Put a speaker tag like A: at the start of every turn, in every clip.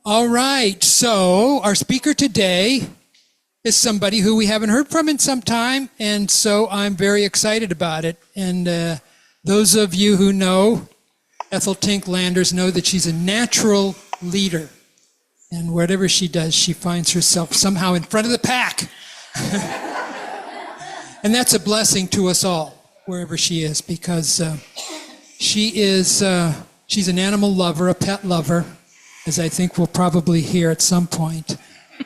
A: All right, so our speaker today is somebody who we haven't heard from in some time, and so I'm very excited about it. And those of you who know Ethel Tink Landers know that she's a natural leader. And whatever she does, she finds herself somehow in front of the pack. And that's a blessing to us all, wherever she is, because she's an animal lover, a pet lover, as I think we'll probably hear at some point.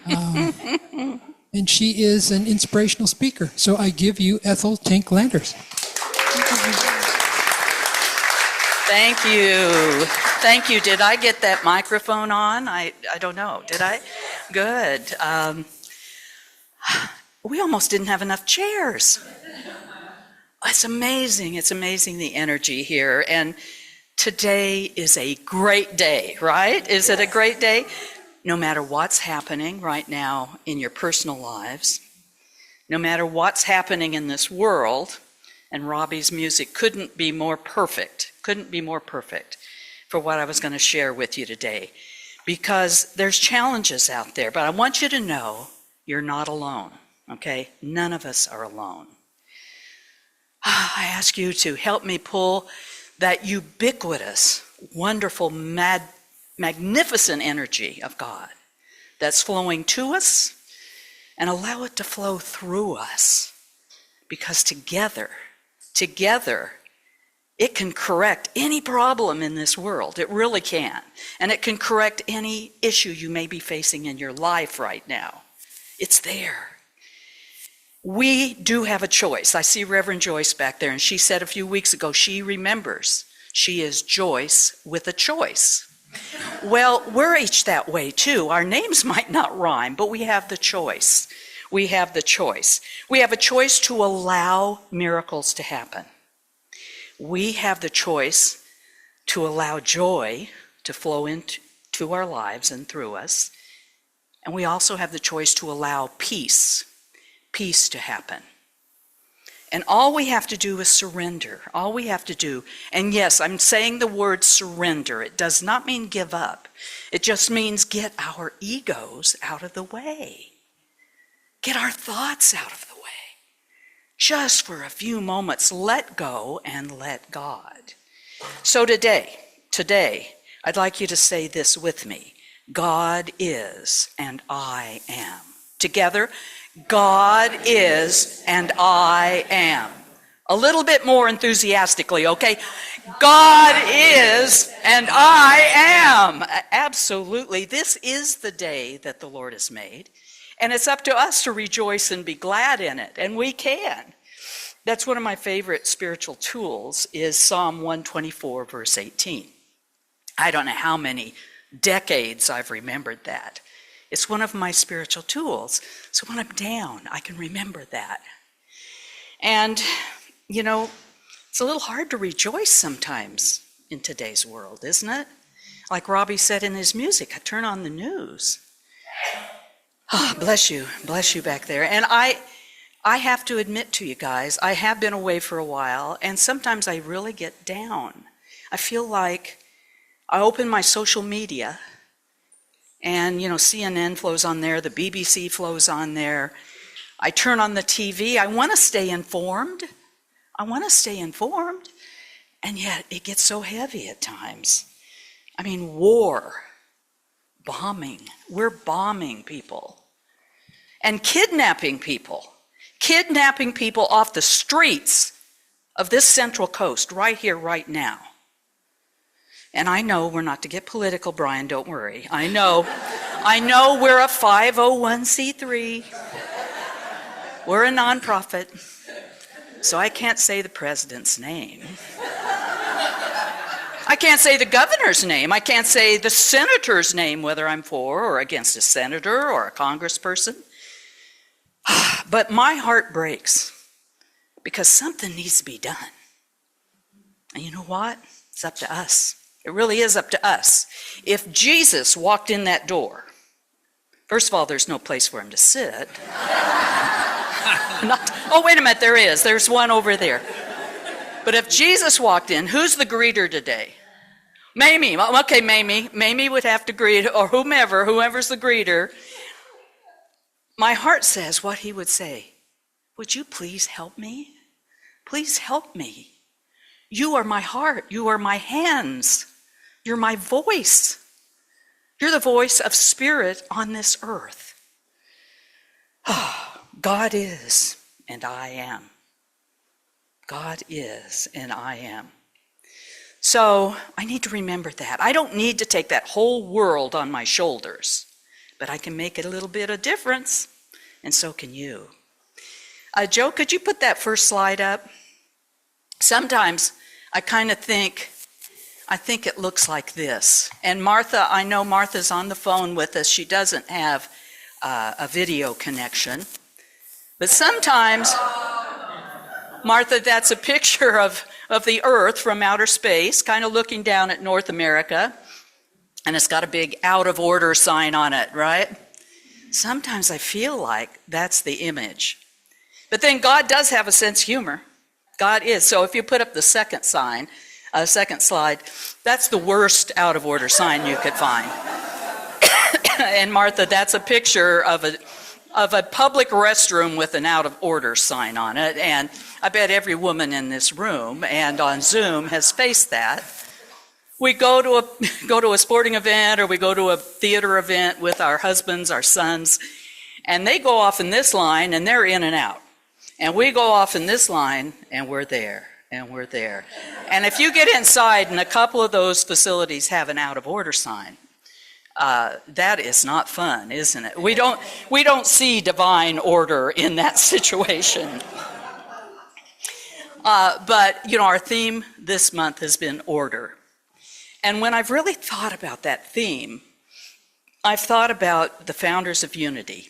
A: And she is an inspirational speaker. So I give you Ethel Tink Landers.
B: Thank you. Thank you. Did I get that microphone on? I don't know. Did I? Good. We almost didn't have enough chairs. It's amazing. It's amazing the energy here. And today is a great day, right? Is it a great day? No matter what's happening right now in your personal lives, no matter what's happening in this world, and Robbie's music couldn't be more perfect for what I was going to share with you today, because there's challenges out there, but I want you to know you're not alone, okay? None of us are alone. I ask you to help me pull that ubiquitous, wonderful, magnificent energy of God that's flowing to us, and allow it to flow through us, because together, it can correct any problem in this world. It really can. And it can correct any issue you may be facing in your life right now. It's there. We do have a choice. I see Reverend Joyce back there, and she said a few weeks ago, she remembers. She is Joyce with a choice. Well, we're each that way too. Our names might not rhyme, but we have the choice. We have the choice. We have a choice to allow miracles to happen. We have the choice to allow joy to flow into our lives and through us. And we also have the choice to allow peace to happen. And all we have to do is surrender. All we have to do, and yes, I'm saying the word surrender. It does not mean give up. It just means get our egos out of the way. Get our thoughts out of the way. Just for a few moments, let go and let God. So today, I'd like you to say this with me. God is and I am. Together, God is and I am. A little bit more enthusiastically, okay? God is and I am. Absolutely. This is the day that the Lord has made. And it's up to us to rejoice and be glad in it. And we can. That's one of my favorite spiritual tools is Psalm 124, verse 18. I don't know how many decades I've remembered that. It's one of my spiritual tools. So when I'm down, I can remember that. And, you know, it's a little hard to rejoice sometimes in today's world, isn't it? Like Robbie said in his music, I turn on the news. Oh, bless you back there. And I have to admit to you guys, I have been away for a while, and sometimes I really get down. I feel like I open my social media, and, CNN flows on there, the BBC flows on there. I turn on the TV. I want to stay informed. And yet it gets so heavy at times. I mean, war, bombing. We're bombing people. And kidnapping people off the streets of this Central Coast right here, right now. And I know we're not to get political, Brian, don't worry. I know we're a 501c3. We're a nonprofit, so I can't say the president's name. I can't say the governor's name. I can't say the senator's name, whether I'm for or against a senator or a congressperson. But my heart breaks because something needs to be done. And you know what? It's up to us. It really is up to us. If Jesus walked in that door, first of all, there's no place for him to sit. Oh, wait a minute, there is. There's one over there. But if Jesus walked in, who's the greeter today? Mamie. Okay, Mamie. Mamie would have to greet, or whomever's the greeter. My heart says what he would say. Would you please help me? Please help me. You are my heart. You are my hands. You're my voice. You're the voice of spirit on this earth. God is, and I am. God is, and I am. So I need to remember that. I don't need to take that whole world on my shoulders, but I can make a little bit of difference, and so can you. Joe, could you put that first slide up? Sometimes I kind of think it looks like this. And Martha, I know Martha's on the phone with us. She doesn't have a video connection. But sometimes, Martha, that's a picture of the Earth from outer space, kind of looking down at North America. And it's got a big out of order sign on it, right? Sometimes I feel like that's the image. But then God does have a sense of humor. God is. So if you put up the second slide, that's the worst out of order sign you could find. And Martha, that's a picture of a public restroom with an out of order sign on it. And I bet every woman in this room and on Zoom has faced that. We go to a sporting event, or we go to a theater event with our husbands, our sons, and they go off in this line and they're in and out. And we go off in this line and we're there. And we're there. And if you get inside and a couple of those facilities have an out of order sign, that is not fun, isn't it? We don't see divine order in that situation. But our theme this month has been order. And when I've really thought about that theme, I've thought about the founders of unity.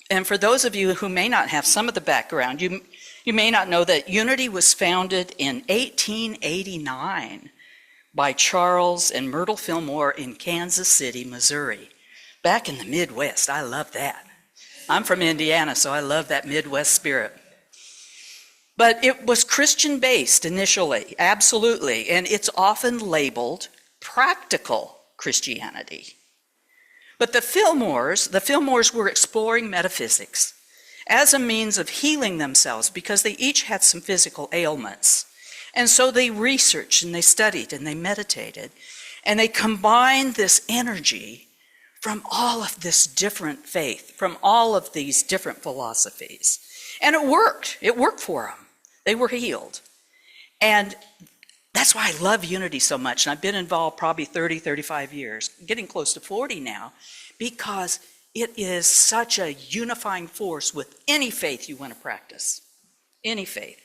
B: And for those of you who may not have some of the background, you may not know that unity was founded in 1889 by Charles and Myrtle Fillmore in Kansas City, Missouri, back in the Midwest. I love that. I'm from Indiana, so I love that Midwest spirit. But it was Christian-based initially, absolutely, and it's often labeled practical Christianity. But the Fillmores were exploring metaphysics as a means of healing themselves because they each had some physical ailments. And so they researched and they studied and they meditated and they combined this energy from all of this different faith, from all of these different philosophies. And it worked. It worked for them. They were healed. And that's why I love unity so much. And I've been involved probably 30, 35 years, getting close to 40 now, because it is such a unifying force with any faith you want to practice, any faith.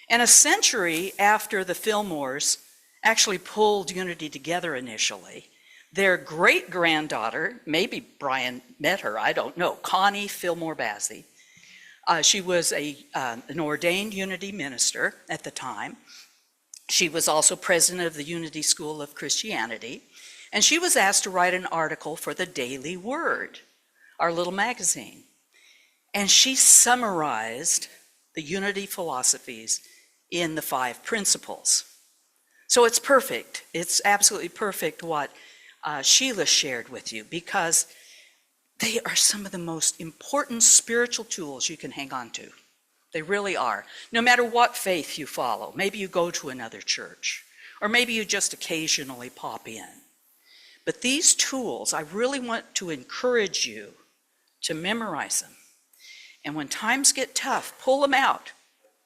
B: And a century after the Fillmores actually pulled unity together initially, their great-granddaughter, maybe Brian met her, I don't know, Connie Fillmore Bazzi, she was an ordained unity minister at the time. She was also president of the Unity School of Christianity, and she was asked to write an article for the Daily Word, our little magazine. And she summarized the unity philosophies in the 5 principles. So it's perfect. It's absolutely perfect what Sheila shared with you, because they are some of the most important spiritual tools you can hang on to. They really are. No matter what faith you follow, maybe you go to another church, or maybe you just occasionally pop in. But these tools, I really want to encourage you to memorize them. And when times get tough, pull them out.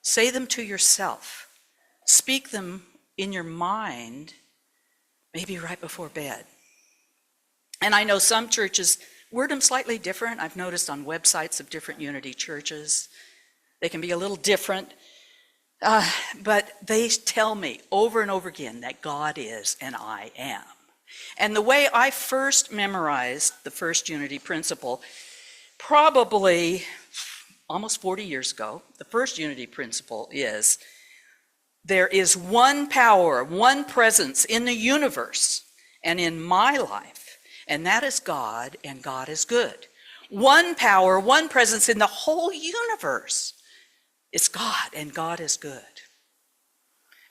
B: Say them to yourself. Speak them in your mind, maybe right before bed. And I know some churches word them slightly different. I've noticed on websites of different unity churches, they can be a little different. But they tell me over and over again that God is and I am. And the way I first memorized the first unity principle, probably almost 40 years ago, the first unity principle is there is one power, one presence in the universe and in my life, and that is God, and God is good. One power, one presence in the whole universe. It's God, and God is good.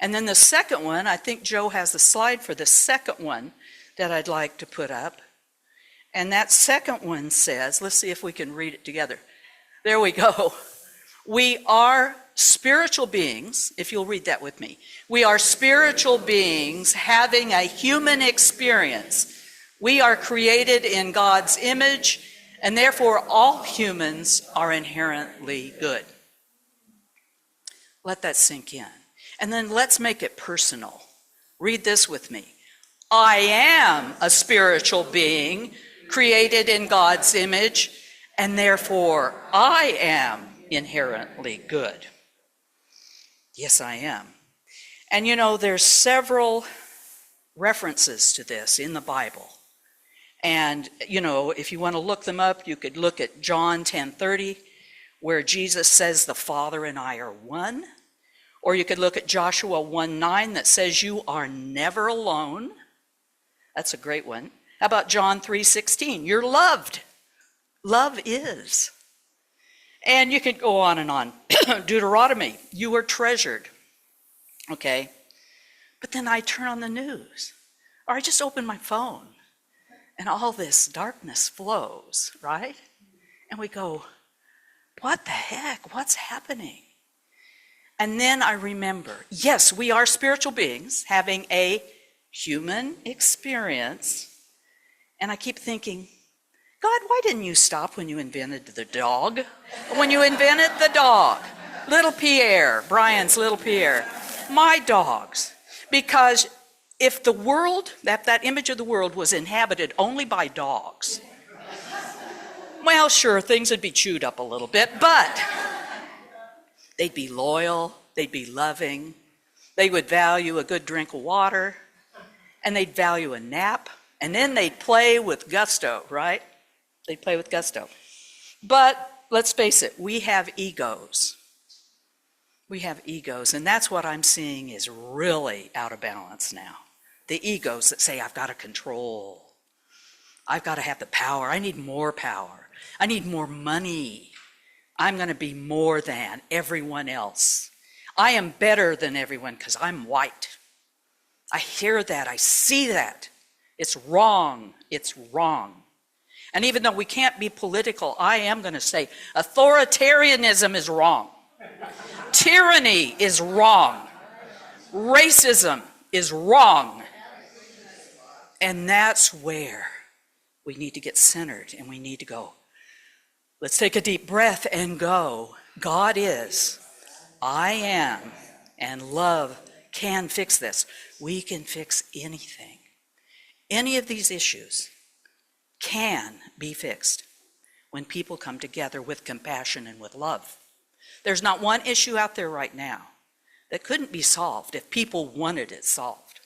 B: And then the second one, I think Joe has the slide for the second one that I'd like to put up. And that second one says, let's see if we can read it together. There we go. We are spiritual beings, if you'll read that with me. We are spiritual beings having a human experience. We are created in God's image, and therefore all humans are inherently good. Let that sink in. And then let's make it personal. Read this with me. I am a spiritual being created in God's image, and therefore I am inherently good. Yes, I am. And you know, there's several references to this in the Bible. And you know, if you want to look them up, you could look at John 10:30, where Jesus says the Father and I are one. Or you could look at Joshua 1:9 that says you are never alone. That's a great one. How about John 3:16? You're loved. Love is. And you could go on and on. Deuteronomy, you are treasured. Okay. But then I turn on the news, or I just open my phone, and all this darkness flows, right? And we go, what the heck? What's happening? And then I remember, yes, we are spiritual beings having a human experience. And I keep thinking, God, why didn't you stop when you invented the dog? When you invented the dog, little Pierre, Brian's little Pierre, my dogs. Because if the world, that image of the world was inhabited only by dogs, well, sure, things would be chewed up a little bit, but they'd be loyal, they'd be loving, they would value a good drink of water, and they'd value a nap, and then they'd play with gusto, right? They'd play with gusto. But let's face it, we have egos. We have egos, and that's what I'm seeing is really out of balance now. The egos that say, I've got to control. I've got to have the power. I need more power. I need more money. I'm going to be more than everyone else. I am better than everyone because I'm white. I hear that. I see that. It's wrong. It's wrong. And even though we can't be political, I am going to say authoritarianism is wrong. Tyranny is wrong. Racism is wrong. And that's where we need to get centered and we need to go. Let's take a deep breath and go. God is, I am, and love can fix this. We can fix anything. Any of these issues can be fixed when people come together with compassion and with love. There's not one issue out there right now that couldn't be solved if people wanted it solved.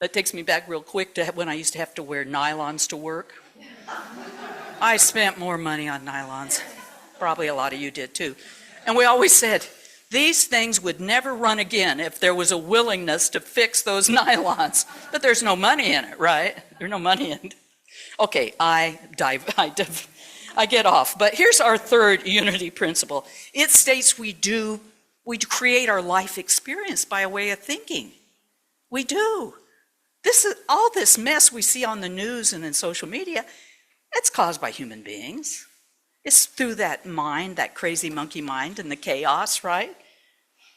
B: That takes me back real quick to when I used to have to wear nylons to work. I spent more money on nylons. Probably a lot of you did too. And we always said, these things would never run again if there was a willingness to fix those nylons. But there's no money in it, right? There's no money in it. Okay, I get off. But here's our third unity principle. It states we create our life experience by a way of thinking. We do. All this mess we see on the news and in social media, it's caused by human beings. It's through that mind, that crazy monkey mind and the chaos, right?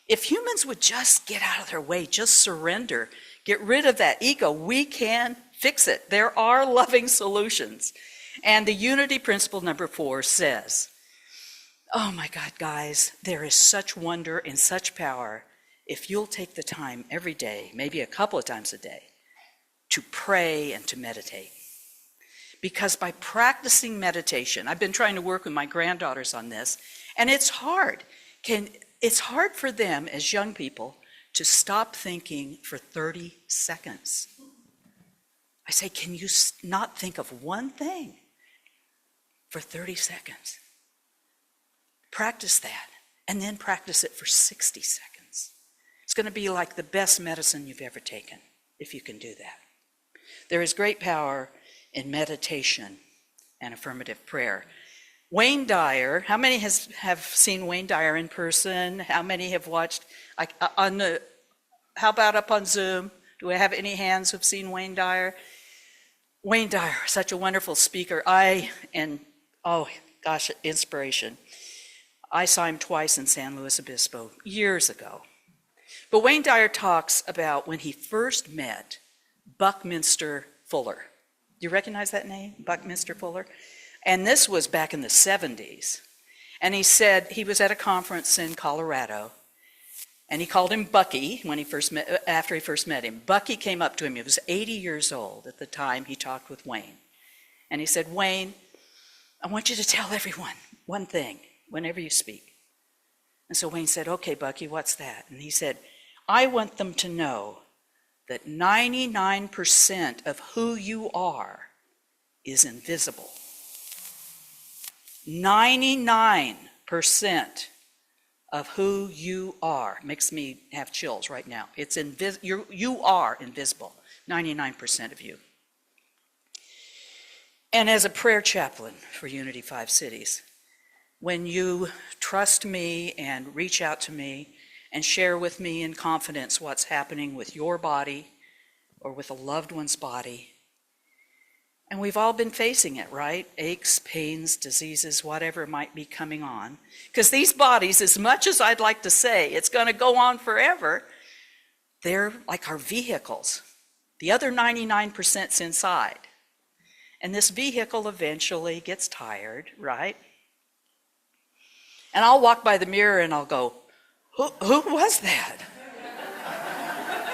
B: If humans would just get out of their way, just surrender, get rid of that ego, we can fix it. There are loving solutions. And the unity principle number 4 says, oh my God, guys, there is such wonder and such power if you'll take the time every day, maybe a couple of times a day, to pray and to meditate. Because by practicing meditation, I've been trying to work with my granddaughters on this, and it's hard. It's hard for them as young people to stop thinking for 30 seconds. I say, can you not think of one thing for 30 seconds? Practice that, and then practice it for 60 seconds. It's going to be like the best medicine you've ever taken, if you can do that. There is great power in meditation and affirmative prayer. Wayne Dyer, how many have seen Wayne Dyer in person? How many have watched on the How about up on Zoom? Do we have any hands who've seen Wayne Dyer? Wayne Dyer, such a wonderful speaker. Oh gosh, inspiration. I saw him twice in San Luis Obispo years ago. But Wayne Dyer talks about when he first met Buckminster Fuller. Do you recognize that name, Buckminster Fuller? And this was back in the 70s. And he said he was at a conference in Colorado, and he called him Bucky when after he first met him. Bucky came up to him. He was 80 years old at the time he talked with Wayne. And he said, Wayne, I want you to tell everyone one thing whenever you speak. And so Wayne said, okay, Bucky, what's that? And he said, I want them to know that 99% of who you are is invisible. 99% of who you are. Makes me have chills right now. You are invisible, 99% of you. And as a prayer chaplain for Unity 5 Cities, when you trust me and reach out to me and share with me in confidence what's happening with your body or with a loved one's body, and we've all been facing it, right? Aches, pains, diseases, whatever might be coming on. Because these bodies, as much as I'd like to say it's going to go on forever, they're like our vehicles. The other 99%'s inside. And this vehicle eventually gets tired, right? And I'll walk by the mirror and I'll go, who was that?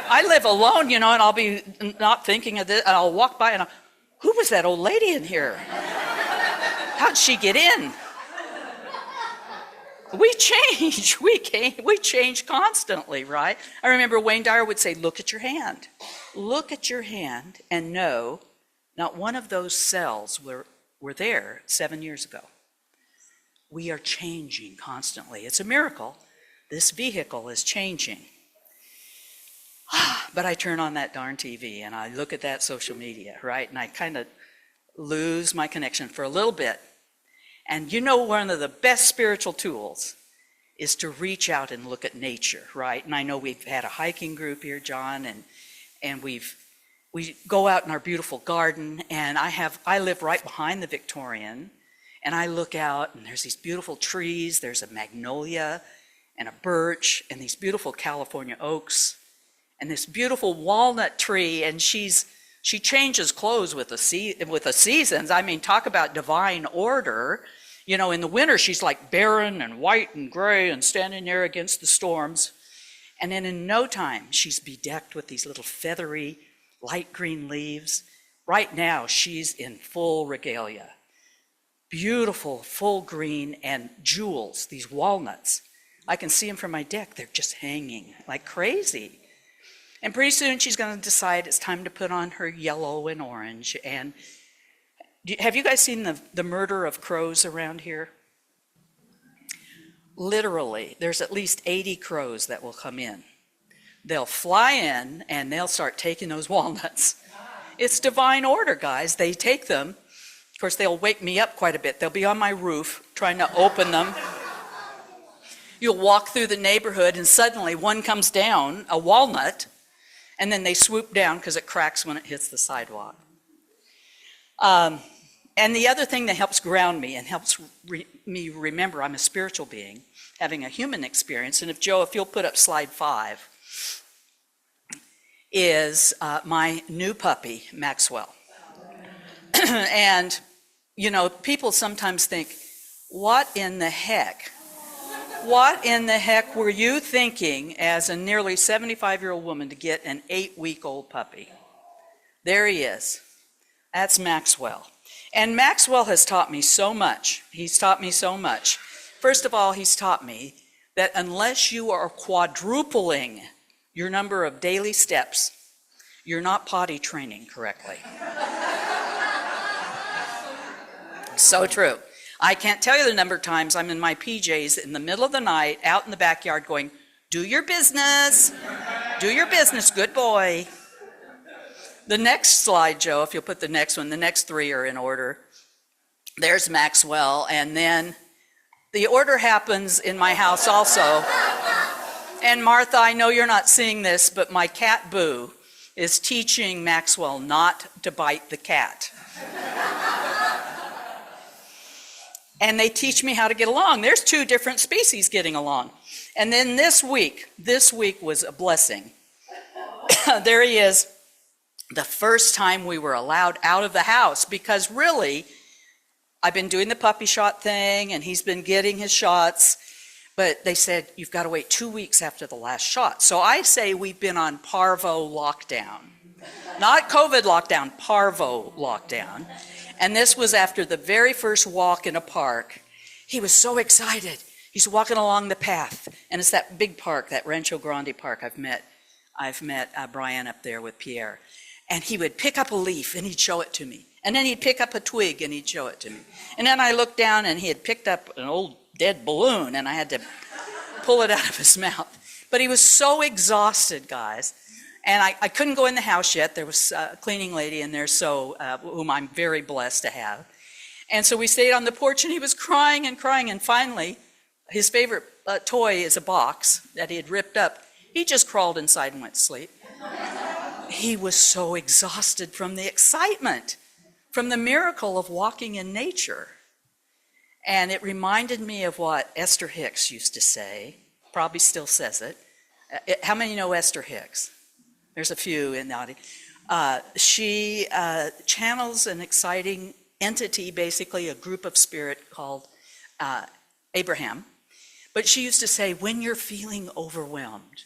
B: I live alone, and I'll be not thinking of this, and I'll walk by and who was that old lady in here? How'd she get in? We change. We change constantly, right? I remember Wayne Dyer would say, look at your hand. Look at your hand and know not one of those cells were there 7 years ago. We are changing constantly. It's a miracle. This vehicle is changing. But I turn on that darn TV and I look at that social media, right? And I kind of lose my connection for a little bit. And one of the best spiritual tools is to reach out and look at nature, right? And I know we've had a hiking group here, John, and we go out in our beautiful garden, and I live right behind the Victorian, and I look out and there's these beautiful trees. There's a magnolia and a birch and these beautiful California oaks. And this beautiful walnut tree, and she changes clothes with the seasons. I mean, talk about divine order. In the winter, she's like barren and white and gray and standing there against the storms. And then in no time, she's bedecked with these little feathery, light green leaves. Right now, she's in full regalia. Beautiful, full green, and jewels, these walnuts. I can see them from my deck. They're just hanging like crazy. And pretty soon she's going to decide it's time to put on her yellow and orange. And have you guys seen the murder of crows around here? Literally, there's at least 80 crows that will come in. They'll fly in and they'll start taking those walnuts. It's divine order, guys. They take them. Of course, they'll wake me up quite a bit. They'll be on my roof trying to open them. You'll walk through the neighborhood and suddenly one comes down, a walnut, and then they swoop down because it cracks when it hits the sidewalk. And the other thing that helps ground me and helps me remember I'm a spiritual being, having a human experience, and if you'll put up slide 5, is my new puppy, Maxwell. And, people sometimes think, what in the heck? What in the heck were you thinking as a nearly 75-year-old woman to get an 8-week-old puppy? There he is. That's Maxwell. And Maxwell has taught me so much. He's taught me so much. First of all, he's taught me that unless you are quadrupling your number of daily steps, you're not potty training correctly. So true. I can't tell you the number of times I'm in my PJs in the middle of the night out in the backyard going, do your business, good boy. The next slide, Joe, if you'll put the next one, the next 3 are in order. There's Maxwell, and then the order happens in my house also. And Martha, I know you're not seeing this, but my cat Boo is teaching Maxwell not to bite the cat. And they teach me how to get along. There's 2 different species getting along. And then this week was a blessing. There he is, the first time we were allowed out of the house, because really, I've been doing the puppy shot thing, and he's been getting his shots, but they said, you've got to wait 2 weeks after the last shot. So I say we've been on parvo lockdown. Not COVID lockdown, parvo lockdown. And this was after the very first walk in a park. He was so excited. He's walking along the path, and it's that big park, that Rancho Grande Park. I've met Brian up there with Pierre. And he would pick up a leaf, and he'd show it to me. And then he'd pick up a twig, and he'd show it to me. And then I looked down, and he had picked up an old dead balloon, and I had to pull it out of his mouth. But he was so exhausted, guys. And I couldn't go in the house yet. There was a cleaning lady in there, whom I'm very blessed to have. And so we stayed on the porch, and he was crying and crying. And finally, his favorite toy is a box that he had ripped up. He just crawled inside and went to sleep. He was so exhausted from the excitement, from the miracle of walking in nature. And it reminded me of what Esther Hicks used to say, probably still says it. How many know Esther Hicks? There's a few in the audience. She channels an exciting entity, basically a group of spirit called Abraham. But she used to say, when you're feeling overwhelmed,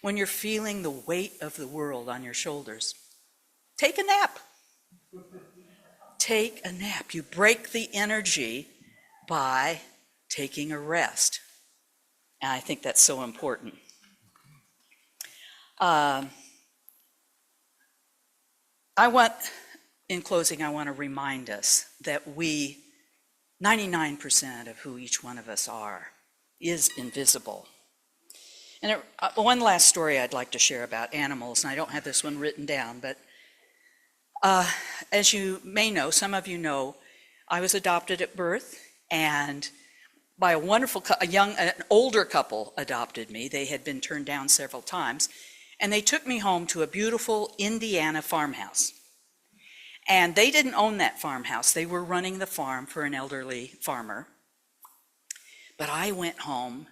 B: when you're feeling the weight of the world on your shoulders, take a nap. Take a nap. You break the energy by taking a rest. And I think that's so important. In closing, I want to remind us that 99% of who each one of us are, is invisible. And one last story I'd like to share about animals, and I don't have this one written down, but as you may know, some of you know, I was adopted at birth, and by a wonderful, an older couple adopted me. They had been turned down several times, and they took me home to a beautiful Indiana farmhouse. And they didn't own that farmhouse. They were running the farm for an elderly farmer. But I went home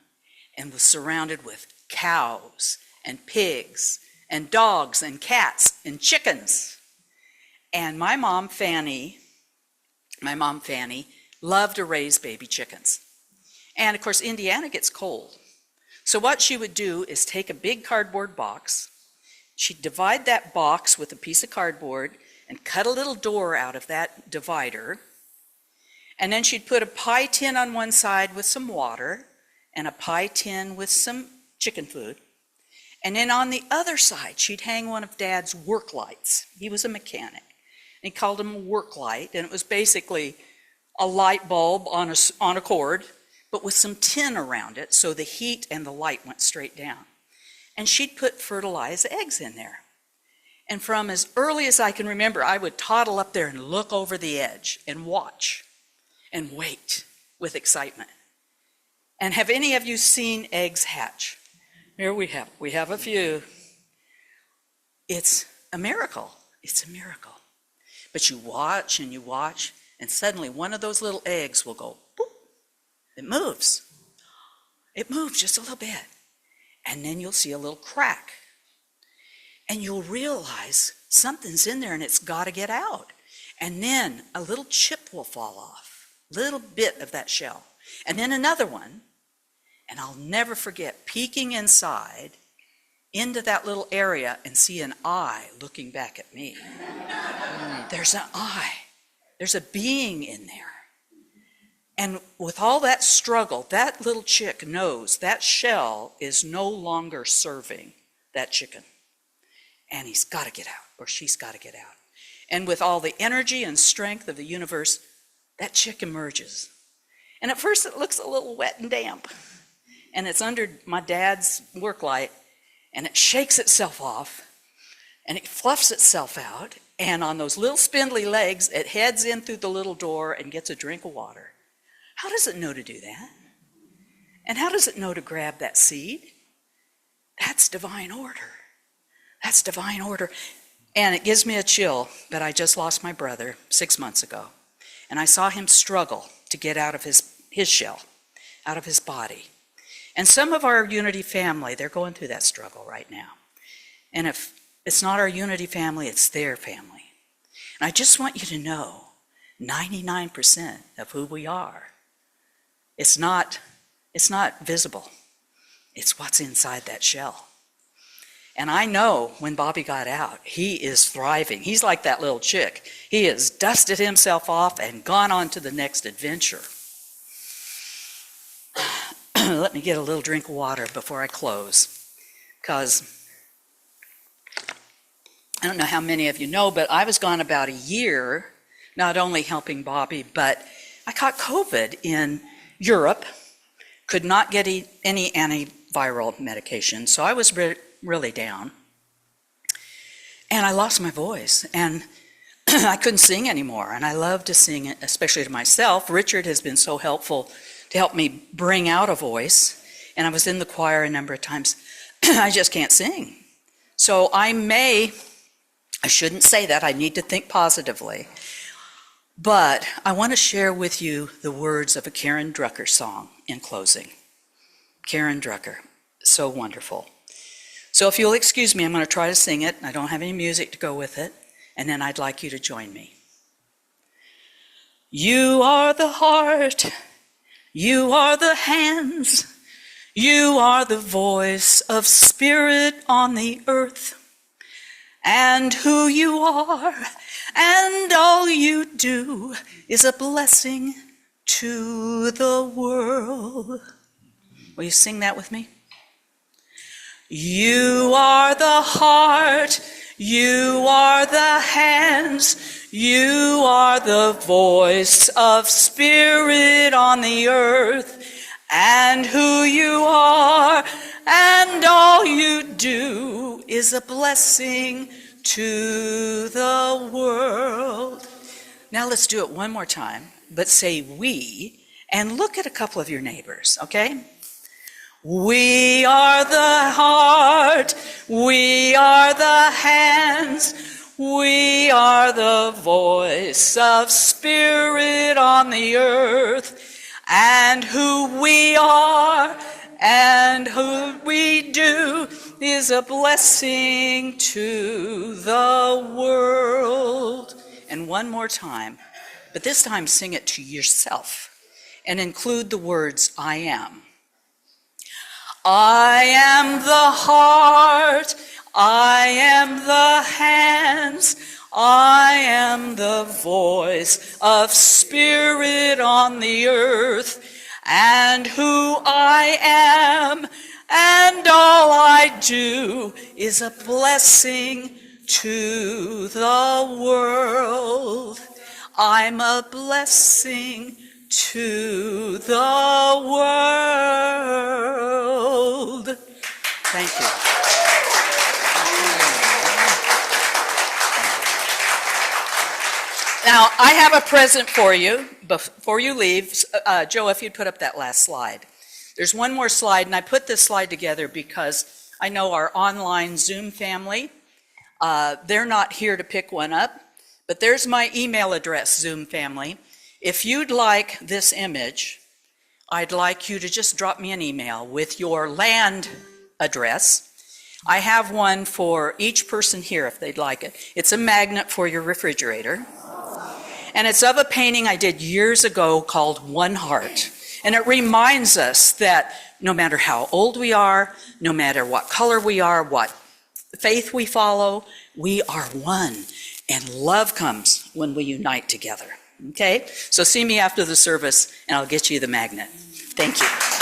B: and was surrounded with cows and pigs and dogs and cats and chickens. And my mom, Fanny, loved to raise baby chickens. And of course, Indiana gets cold. So what she would do is take a big cardboard box. She'd divide that box with a piece of cardboard and cut a little door out of that divider. And then she'd put a pie tin on one side with some water and a pie tin with some chicken food. And then on the other side, she'd hang one of Dad's work lights. He was a mechanic. And he called them a work light, and it was basically a light bulb on a cord, but with some tin around it, so the heat and the light went straight down. And she'd put fertilized eggs in there. And from as early as I can remember, I would toddle up there and look over the edge and watch and wait with excitement. And have any of you seen eggs hatch? Here we have a few. It's a miracle. It's a miracle. But you watch, and suddenly one of those little eggs will go, boop. It moves. It moves just a little bit. And then you'll see a little crack. And you'll realize something's in there and it's got to get out. And then a little chip will fall off, little bit of that shell. And then another one, and I'll never forget peeking inside into that little area and see an eye looking back at me. There's an eye. There's a being in there. And with all that struggle, that little chick knows that shell is no longer serving that chicken. And he's got to get out, or she's got to get out. And with all the energy and strength of the universe, that chick emerges. And at first it looks a little wet and damp. And it's under my dad's work light, and it shakes itself off, and it fluffs itself out, and on those little spindly legs, it heads in through the little door and gets a drink of water. How does it know to do that? And how does it know to grab that seed? That's divine order. That's divine order. And it gives me a chill that I just lost my brother 6 months ago. And I saw him struggle to get out of his shell, out of his body. And some of our Unity family, they're going through that struggle right now. And if it's not our Unity family, it's their family. And I just want you to know, 99% of who we are, it's not visible. It's what's inside that shell. And I know when Bobby got out, he is thriving. He's like that little chick. He has dusted himself off and gone on to the next adventure. Let me get a little drink of water before I close, because I don't know how many of you know, but I was gone about a year, not only helping Bobby, but I caught COVID in Europe, could not get any antiviral medication, so I was really down. And I lost my voice, and I couldn't sing anymore, and I love to sing, especially to myself. Richard has been so helpful to help me bring out a voice, and I was in the choir a number of times. I just can't sing. So I shouldn't say that, I need to think positively, but I want to share with you the words of a Karen Drucker song in closing. Karen Drucker, so wonderful. So if you'll excuse me, I'm going to try to sing it. I don't have any music to go with it, and then I'd like you to join me. You are the heart, you are the hands, you are the voice of spirit on the earth. And who you are and all you do is a blessing to the world. Will you sing that with me? You are the heart, you are the hands, you are the voice of spirit on the earth. And who you are and all you do is a blessing to the world. Now let's do it one more time, but say we, and look at a couple of your neighbors, okay? We are the heart, we are the hands, we are the voice of spirit on the earth. And who we are and who we do is a blessing to the world. And one more time, but this time sing it to yourself and include the words, I am. I am the heart, I am the hands, I am the voice of spirit on the earth. And who I am and all I do is a blessing to the world. I'm a blessing to the world. Thank you. Now, I have a present for you before you leave. Joe, if you'd put up that last slide. There's one more slide, and I put this slide together because I know our online Zoom family, they're not here to pick one up, but there's my email address, Zoom family. If you'd like this image, I'd like you to just drop me an email with your land address. I have one for each person here if they'd like it. It's a magnet for your refrigerator. And it's of a painting I did years ago called One Heart. And it reminds us that no matter how old we are, no matter what color we are, what faith we follow, we are one. And love comes when we unite together. Okay? So see me after the service and I'll get you the magnet. Thank you.